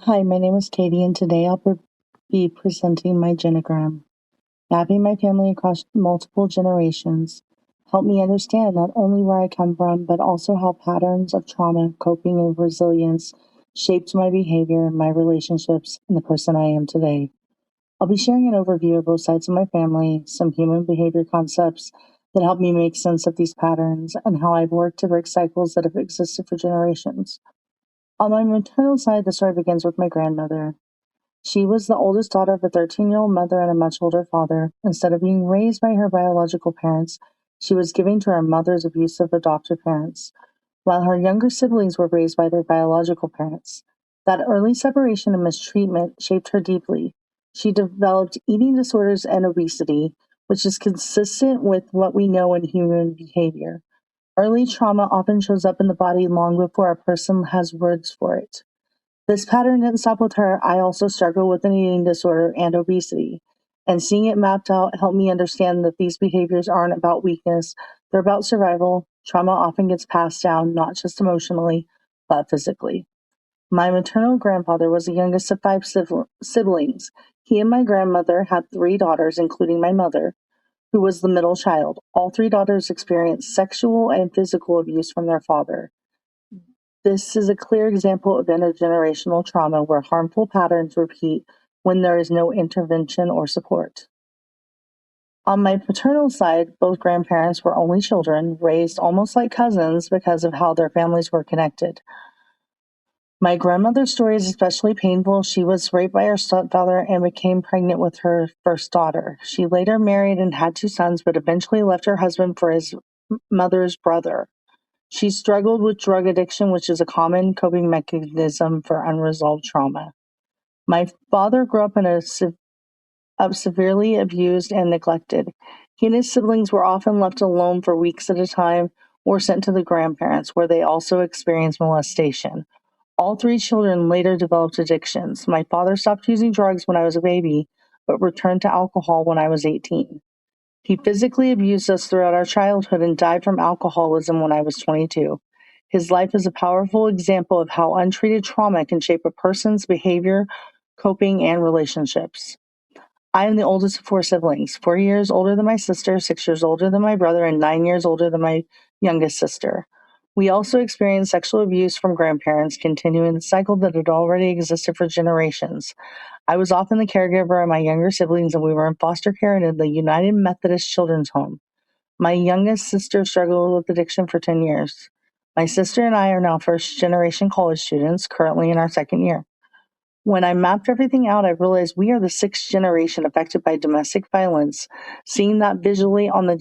Hi, my name is Katie, and today be presenting my genogram. Mapping my family across multiple generations helped me understand not only where I come from, but also how patterns of trauma, coping, and resilience shaped my behavior, my relationships, and the person I am today. I'll be sharing an overview of both sides of my family, some human behavior concepts that help me make sense of these patterns, and how I've worked to break cycles that have existed for generations. On my maternal side, the story begins with my grandmother. She was the oldest daughter of a 13-year-old mother and a much older father. Instead of being raised by her biological parents, she was given to her mother's abusive adoptive parents, while her younger siblings were raised by their biological parents. That early separation and mistreatment shaped her deeply. She developed eating disorders and obesity, which is consistent with what we know in human behavior. Early trauma often shows up in the body long before a person has words for it. This pattern didn't stop with her. I also struggle with an eating disorder and obesity. And seeing it mapped out helped me understand that these behaviors aren't about weakness, they're about survival. Trauma often gets passed down, not just emotionally, but physically. My maternal grandfather was the youngest of five siblings. He and my grandmother had three daughters, including my mother, who was the middle child. All three daughters experienced sexual and physical abuse from their father. This is a clear example of intergenerational trauma where harmful patterns repeat when there is no intervention or support. On my paternal side, both grandparents were only children, raised almost like cousins because of how their families were connected. My grandmother's story is especially painful. She was raped by her stepfather and became pregnant with her first daughter. She later married and had two sons, but eventually left her husband for his mother's brother. She struggled with drug addiction, which is a common coping mechanism for unresolved trauma. My father grew up severely abused and neglected. He and his siblings were often left alone for weeks at a time or sent to the grandparents, where they also experienced molestation. All three children later developed addictions. My father stopped using drugs when I was a baby, but returned to alcohol when I was 18. He physically abused us throughout our childhood and died from alcoholism when I was 22. His life is a powerful example of how untreated trauma can shape a person's behavior, coping, and relationships. I am the oldest of four siblings, 4 years older than my sister, 6 years older than my brother, and 9 years older than my youngest sister. We also experienced sexual abuse from grandparents, continuing the cycle that had already existed for generations. I was often the caregiver of my younger siblings, and we were in foster care and in the United Methodist Children's Home. My youngest sister struggled with addiction for 10 years. My sister and I are now first-generation college students, currently in our second year. When I mapped everything out, I realized we are the sixth generation affected by domestic violence. Seeing that visually on the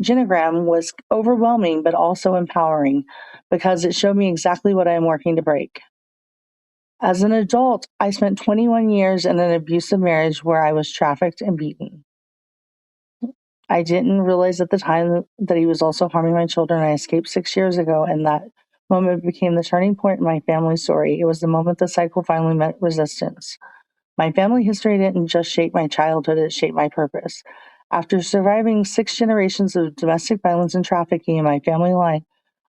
genogram was overwhelming, but also empowering, because it showed me exactly what I am working to break. As an adult, I spent 21 years in an abusive marriage where I was trafficked and beaten. I didn't realize at the time that he was also harming my children. I escaped 6 years ago, and that moment became the turning point in my family story. It was the moment the cycle finally met resistance. My family history didn't just shape my childhood, it shaped my purpose. After surviving 6 generations of domestic violence and trafficking in my family line,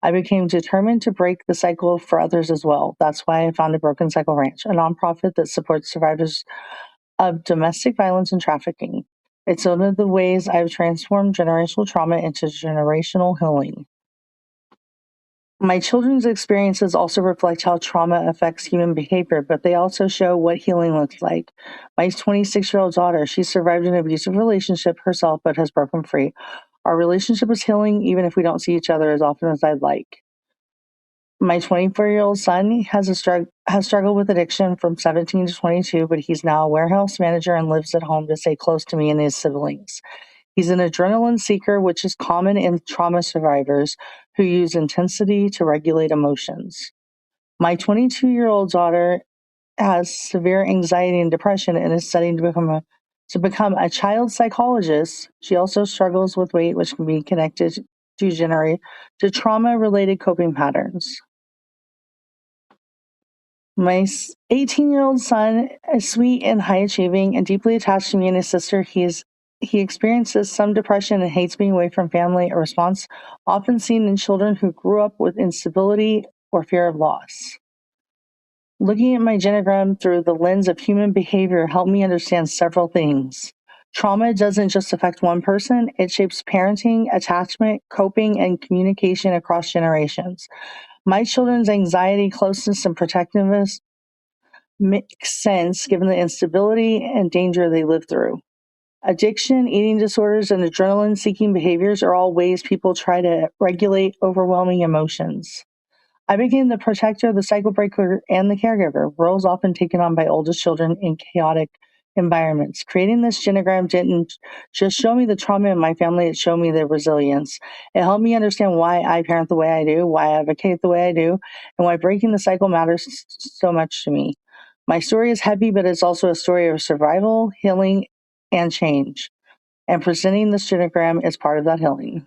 I became determined to break the cycle for others as well. That's why I founded Broken Cycle Ranch, a nonprofit that supports survivors of domestic violence and trafficking. It's one of the ways I've transformed generational trauma into generational healing. My children's experiences also reflect how trauma affects human behavior, but they also show what healing looks like. My 26-year-old daughter, she survived an abusive relationship herself, but has broken free. Our relationship is healing, even if we don't see each other as often as I'd like. My 24-year-old son has struggled with addiction from 17 to 22, but he's now a warehouse manager and lives at home to stay close to me and his siblings. He's an adrenaline seeker, which is common in trauma survivors who use intensity to regulate emotions. My 22-year-old daughter has severe anxiety and depression and is studying to become a child psychologist. She also struggles with weight, which can be connected to trauma-related coping patterns. My 18-year-old son is sweet and high-achieving and deeply attached to me and his sister. He experiences some depression and hates being away from family, a response often seen in children who grew up with instability or fear of loss. Looking at my genogram through the lens of human behavior helped me understand several things. Trauma doesn't just affect one person, it shapes parenting, attachment, coping, and communication across generations. My children's anxiety, closeness, and protectiveness make sense given the instability and danger they live through. Addiction, eating disorders, and adrenaline seeking behaviors are all ways people try to regulate overwhelming emotions. I became the protector, the cycle breaker, and the caregiver, roles often taken on by oldest children in chaotic environments. Creating this genogram didn't just show me the trauma in my family, it showed me the resilience. It helped me understand why I parent the way I do, why I advocate the way I do, and why breaking the cycle matters so much to me. My story is heavy, but it's also a story of survival, healing, and change. And presenting this genogram is part of that healing.